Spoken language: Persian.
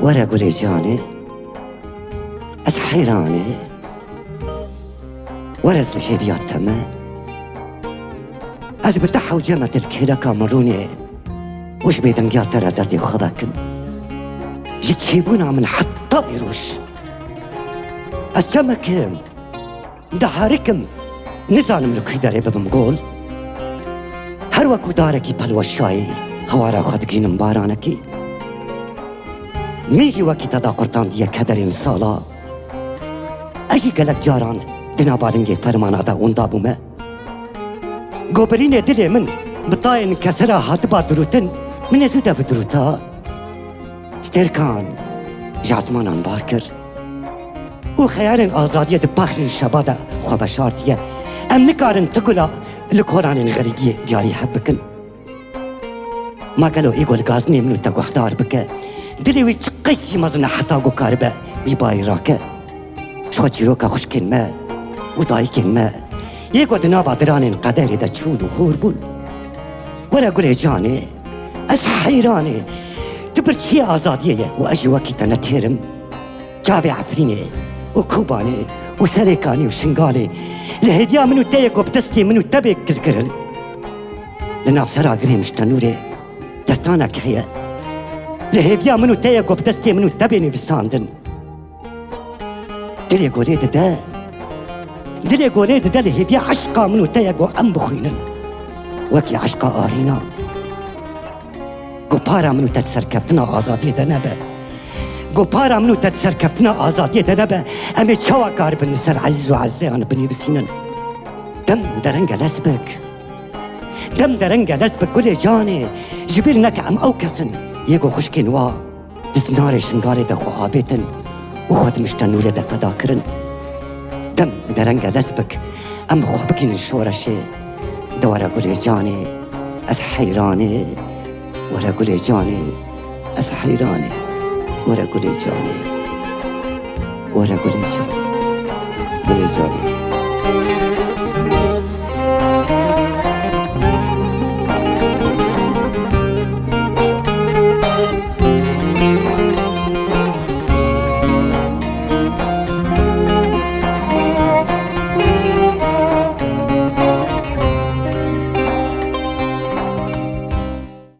ورا قولي جاني از حيراني ورا الهيبيات تما از بتحو جمة الكيلة كامروني وش بيدنقيات ترى دردي وخباكم يتشيبونا من حتى يروش از جمكم دهاركم نزانم لكي داري ببمقول هر وكو داركي بلوشاي هوارا خدقين مبارانكي میگی وکی تداقرتان دیه کدرین سالا اجی گلک جاران دنابارنگی فرمانادا اوندا بومه گوبرین دل من بطاین کسرا هاتبا دروتن من ازودا بدروتا سترکان جازمانان بارکر او خیالن آزادیه ده بخرین شبادا خوابشارتیه ام نکارن تگولا لکورانن غریگی جاری حب بکن ما قالوا ايقول غازني منو تاقو احتار بك دلي قيسي مزنا حتى قو كاربا ويباي راكا شو تشيروكا خشكين ما ودايكين ما يقو دنابا درانين قداري دا تشون وهوربون ورا قولي جاني از حيراني تبرتشي آزادية واجي وكيتا نتيرم جابي عفريني وكوباني وسريكاني وشنغالي لهديا منو تايقو بدستي منو تبك كذكرن لناف سرا قريم اشتنوري دستانك هي لهيبيا منو تايقو بدستي منو تبيني في الساندن دلي قوليد دا لهيبيا عشقا منو تايقو ام بخوينن وكي عشقا آرينا قوبارا منو تتسركفتنا آزادي دا نبا قوبارا منو تتسركفتنا آزادي دا نبا امي تشوا قارب النسر عزيز وعزيان بني بسينن دم درنجا لسبك دم درنجا لسبك قولي جاني جبيرنك ام اوكسن يقو خشكين وا دزناري شنغالي دخو آبيتن وخد مشتنوري دا فداكرن دم درنجا لسبك ام خوبكين الشورشي دورا قولي جاني از حيراني ورا قولي جاني از حيراني ورا قولي جاني ورا قولي جاني قولي جاني